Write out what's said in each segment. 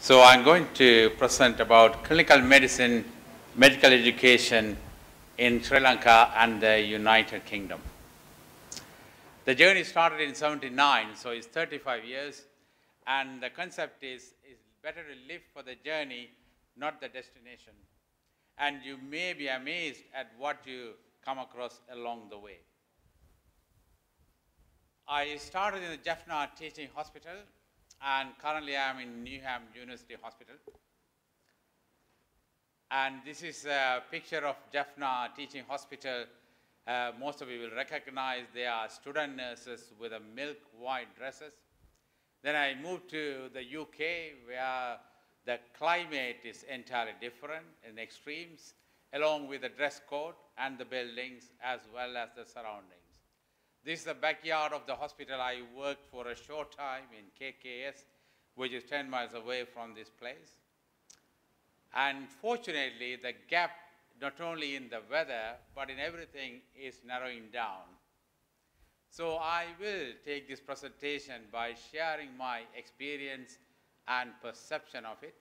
So I'm going to present about clinical medicine, medical education in Sri Lanka and the United Kingdom. The journey started in 79, so it's 35 years, and the concept is better to live for the journey, not the destination. And you may be amazed at what you come across along the way. I started in the Jaffna teaching hospital, and currently I am in Newham University Hospital. And this is a picture of Jaffna teaching hospital. Most of you will recognize they are student nurses with a milk white dresses. Then I moved to the UK where the climate is entirely different in extremes, along with the dress code and the buildings as well as the surroundings. This is the backyard of the hospital. I worked for a short time in KKS, which is 10 miles away from this place. And fortunately, the gap, not only in the weather, but in everything, is narrowing down. So I will take this presentation by sharing my experience and perception of it,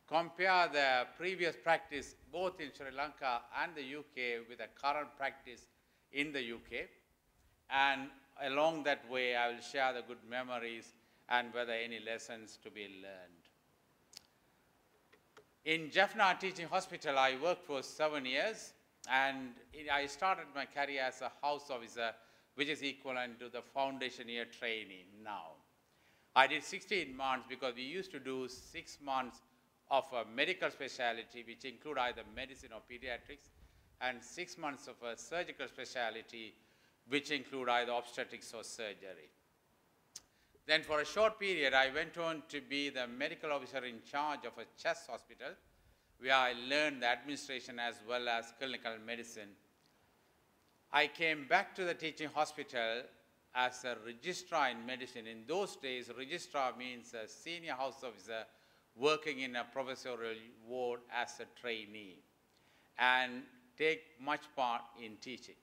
compare the previous practice both in Sri Lanka and the UK with the current practice in the UK, and along that way I will share the good memories and whether any lessons to be learned. In Jaffna Teaching Hospital, I worked for 7 years, and I started my career as a house officer, which is equivalent to the foundation year training now. I did 16 months because we used to do 6 months of a medical specialty, which include either medicine or pediatrics, and 6 months of a surgical specialty, which include either obstetrics or surgery. Then for a short period, I went on to be the medical officer in charge of a chest hospital, where I learned the administration as well as clinical medicine. I came back to the teaching hospital as a registrar in medicine. In those days, registrar means a senior house officer working in a professorial ward as a trainee and take much part in teaching.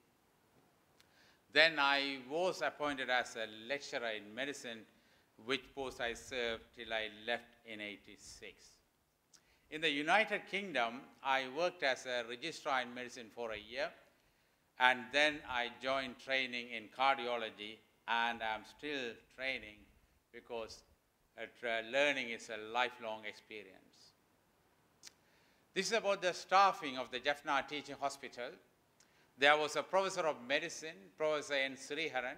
Then I was appointed as a lecturer in medicine, which post I served till I left in '86. In the United Kingdom, I worked as a registrar in medicine for a year, and then I joined training in cardiology, and I'm still training because learning is a lifelong experience. This is about the staffing of the Jaffna Teaching Hospital. There was a professor of medicine, Professor N. Sriharan,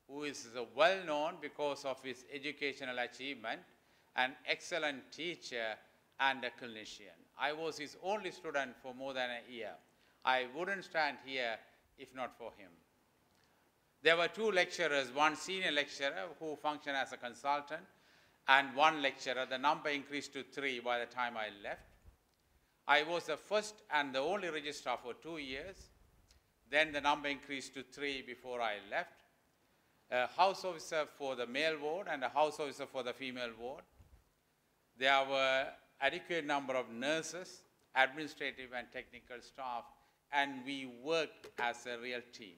who is well known because of his educational achievement, an excellent teacher and a clinician. I was his only student for more than a year. I wouldn't stand here if not for him. There were 2 lecturers, one senior lecturer who functioned as a consultant, and 1 lecturer. The number increased to 3 by the time I left. I was the first and the only registrar for 2 years. Then the number increased to 3 before I left. A house officer for the male ward and a house officer for the female ward. There were adequate number of nurses, administrative and technical staff, and we worked as a real team.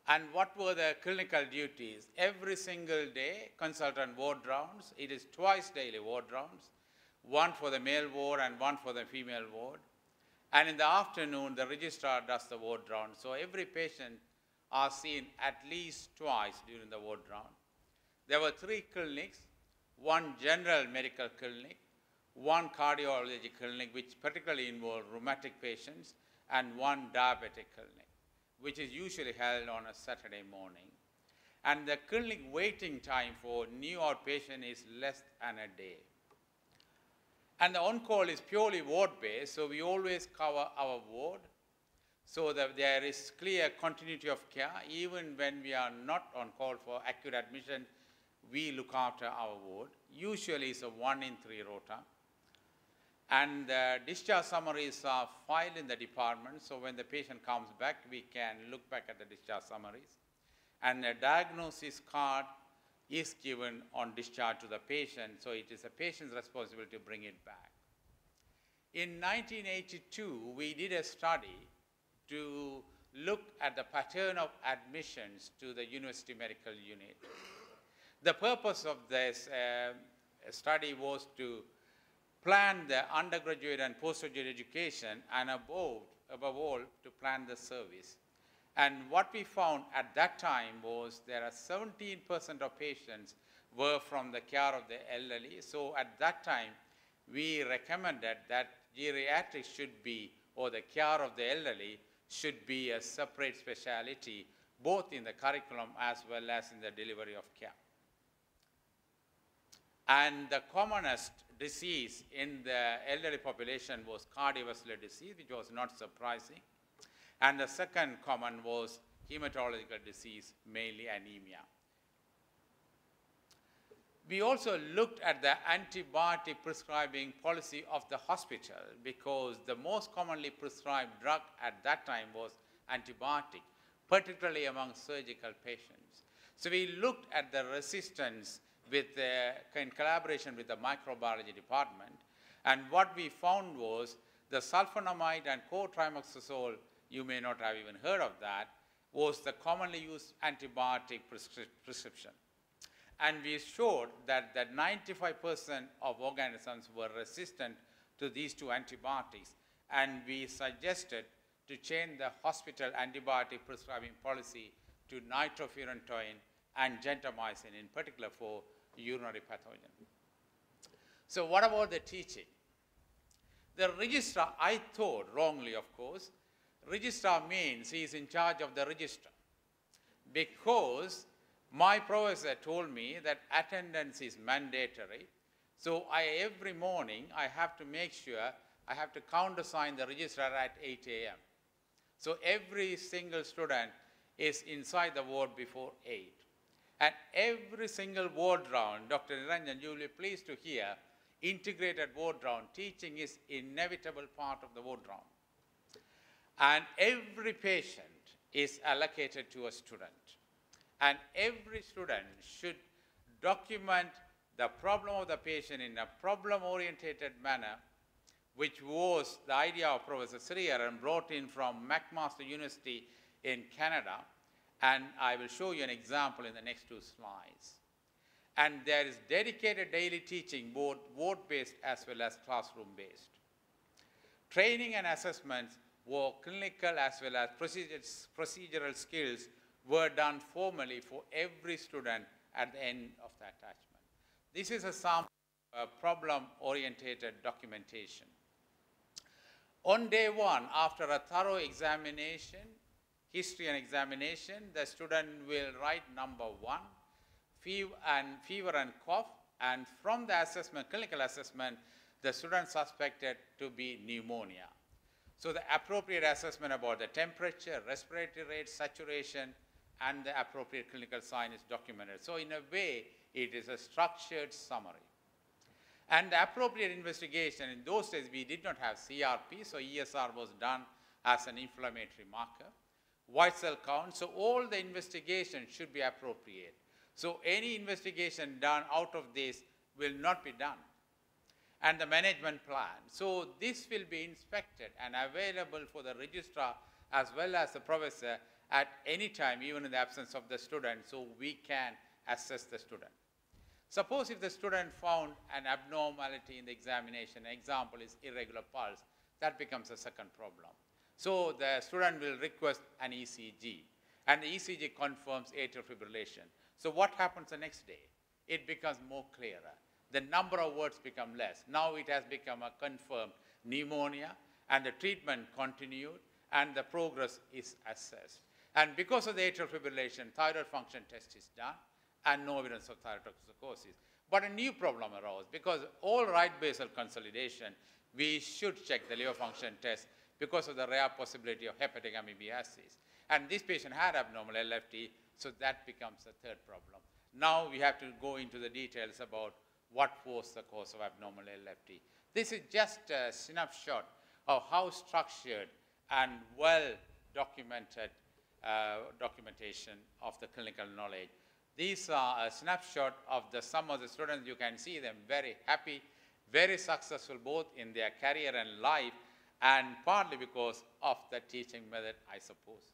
And what were the clinical duties? Every single day, consultant ward rounds. It is twice daily ward rounds, 1 for the male ward and 1 for the female ward. And in the afternoon, the registrar does the ward round. So every patient are seen at least twice during the ward round. There were 3 clinics, 1 general medical clinic, 1 cardiology clinic, which particularly involved rheumatic patients, and 1 diabetic clinic, which is usually held on a Saturday morning. And the clinic waiting time for new outpatient is less than a day. And the on-call is purely ward-based, so we always cover our ward so that there is clear continuity of care. Even when we are not on call for acute admission, we look after our ward. Usually it's a 1 in 3 rota. And the discharge summaries are filed in the department, so when the patient comes back, we can look back at the discharge summaries. And a diagnosis card is given on discharge to the patient, so it is a patient's responsibility to bring it back. In 1982, we did a study to look at the pattern of admissions to the University Medical Unit. The purpose of this study was to plan the undergraduate and postgraduate education, and above all, to plan the service. And what we found at that time was there are 17% of patients were from the care of the elderly. So at that time, we recommended that geriatrics should be, or the care of the elderly, should be a separate specialty, both in the curriculum as well as in the delivery of care. And the commonest disease in the elderly population was cardiovascular disease, which was not surprising. And the second common was hematological disease, mainly anemia. We also looked at the antibiotic prescribing policy of the hospital, because the most commonly prescribed drug at that time was antibiotic, particularly among surgical patients. So we looked at the resistance in collaboration with the microbiology department, and what we found was the sulfonamide and cotrimoxazole, you may not have even heard of that, was the commonly used antibiotic prescription. And we showed that 95% of organisms were resistant to these two antibiotics, and we suggested to change the hospital antibiotic prescribing policy to nitrofurantoin and gentamicin, in particular for urinary pathogen. So what about the teaching? The registrar, I thought, wrongly of course, registrar means he is in charge of the register, because my professor told me that attendance is mandatory. So every morning I have to make sure I have to countersign the registrar at 8 a.m. So every single student is inside the ward before 8. And every single ward round, Dr. Niranjan, you will be pleased to hear, integrated ward round teaching is inevitable part of the ward round. And every patient is allocated to a student. And every student should document the problem of the patient in a problem-oriented manner, which was the idea of Professor Sriharan, brought in from McMaster University in Canada. And I will show you an example in the next 2 slides. And there is dedicated daily teaching, both ward-based as well as classroom-based. Training and assessments were clinical as well as procedural skills were done formally for every student at the end of the attachment. This is a sample of problem-oriented documentation. On day 1, after a thorough examination, history and examination, the student will write number 1, fever and cough, and from the assessment, clinical assessment, the student suspected to be pneumonia. So the appropriate assessment about the temperature, respiratory rate, saturation, and the appropriate clinical sign is documented. So in a way, it is a structured summary. And the appropriate investigation, in those days we did not have CRP, so ESR was done as an inflammatory marker. White cell count, so all the investigation should be appropriate. So any investigation done out of this will not be done. And the management plan. So this will be inspected and available for the registrar as well as the professor at any time, even in the absence of the student, so we can assess the student. Suppose if the student found an abnormality in the examination, an example is irregular pulse, that becomes a second problem. So the student will request an ECG, and the ECG confirms atrial fibrillation. So what happens the next day? It becomes more clearer. The number of words become less. Now it has become a confirmed pneumonia, and the treatment continued, and the progress is assessed. And because of the atrial fibrillation, thyroid function test is done, and no evidence of thyrotoxicosis. But a new problem arose, because all right basal consolidation, we should check the liver function test because of the rare possibility of hepatic amoebiasis. And this patient had abnormal LFT, so that becomes the third problem. Now we have to go into the details about what was the cause of abnormal LFT. This is just a snapshot of how structured and well documented documentation of the clinical knowledge. These are a snapshot of some of the students. You can see them very happy, very successful both in their career and life, and partly because of the teaching method, I suppose.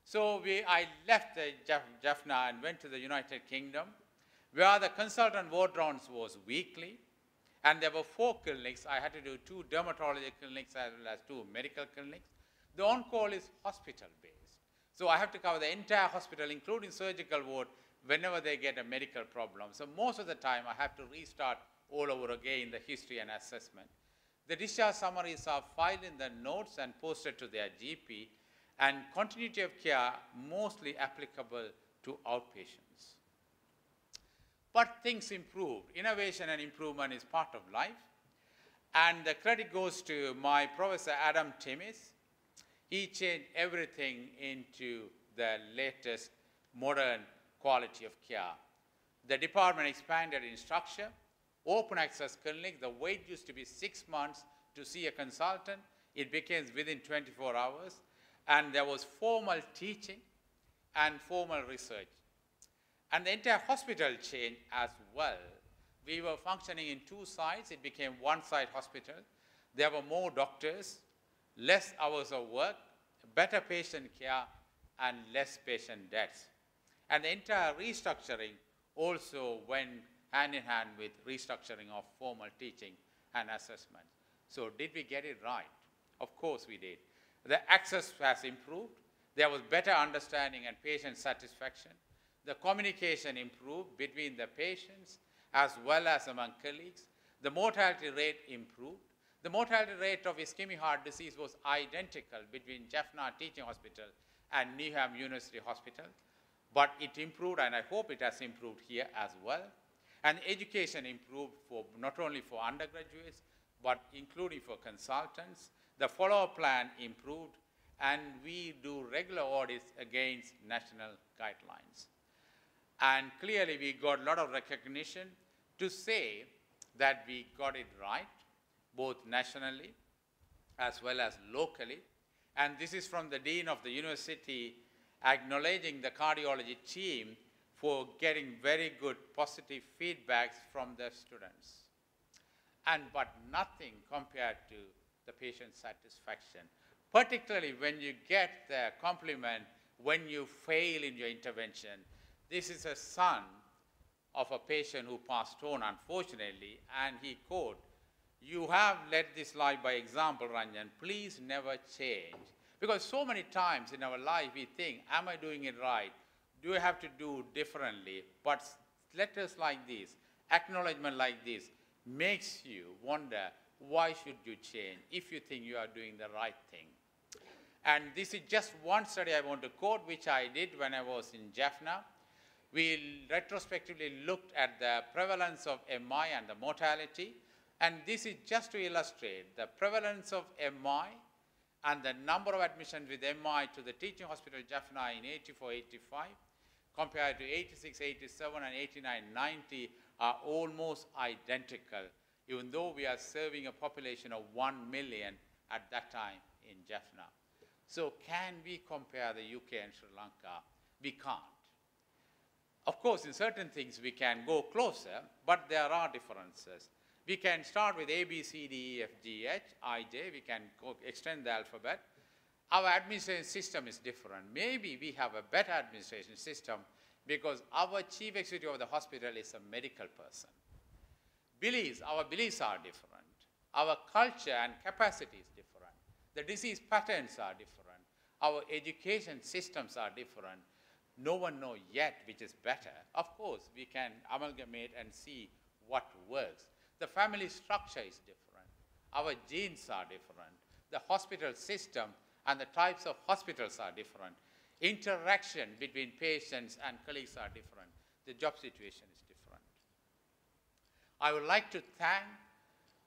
So I left Jaffna and went to the United Kingdom, where the consultant ward rounds was weekly, and there were 4 clinics. I had to do 2 dermatology clinics as well as 2 medical clinics. The on-call is hospital-based. So I have to cover the entire hospital, including surgical ward, whenever they get a medical problem. So most of the time, I have to restart all over again the history and assessment. The discharge summaries are filed in the notes and posted to their GP, and continuity of care mostly applicable to outpatients. But things improved. Innovation and improvement is part of life. And the credit goes to my Professor Adam Timmis. He changed everything into the latest modern quality of care. The department expanded in structure, open access clinic. The wait used to be 6 months to see a consultant. It became within 24 hours. And there was formal teaching and formal research. And the entire hospital changed as well. We were functioning in 2 sites. It became 1-site hospital. There were more doctors, less hours of work, better patient care, and less patient deaths. And the entire restructuring also went hand in hand with restructuring of formal teaching and assessment. So did we get it right? Of course we did. The access has improved. There was better understanding and patient satisfaction. The communication improved between the patients as well as among colleagues. The mortality rate improved. The mortality rate of ischemic heart disease was identical between Jaffna Teaching Hospital and Newham University Hospital. But it improved, and I hope it has improved here as well. And education improved for not only for undergraduates, but including for consultants. The follow-up plan improved, and we do regular audits against national guidelines. And clearly, we got a lot of recognition to say that we got it right, both nationally as well as locally. And this is from the Dean of the University acknowledging the cardiology team for getting very good positive feedbacks from the students. But nothing compared to the patient satisfaction, particularly when you get the compliment when you fail in your intervention. This is a son of a patient who passed on, unfortunately, and he quote, "You have led this life by example, Ranjan. Please never change." Because so many times in our life we think, am I doing it right? Do I have to do differently? But letters like this, acknowledgement like this, makes you wonder, why should you change if you think you are doing the right thing? And this is just one study I want to quote, which I did when I was in Jaffna. We retrospectively looked at the prevalence of MI and the mortality. And this is just to illustrate the prevalence of MI and the number of admissions with MI to the teaching hospital Jaffna in 84-85 compared to 86-87 and 89-90 are almost identical, even though we are serving a population of 1 million at that time in Jaffna. So can we compare the UK and Sri Lanka? We can't. Of course, in certain things we can go closer, but there are differences. We can start with A, B, C, D, E, F, G, H, I, J. We can extend the alphabet. Our administration system is different. Maybe we have a better administration system because our chief executive of the hospital is a medical person. Our beliefs are different. Our culture and capacity is different. The disease patterns are different. Our education systems are different. No one knows yet which is better. Of course, we can amalgamate and see what works. The family structure is different. Our genes are different. The hospital system and the types of hospitals are different. Interaction between patients and colleagues are different. The job situation is different. I would like to thank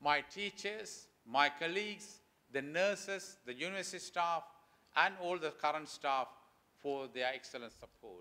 my teachers, my colleagues, the nurses, the university staff, and all the current staff for their excellent support.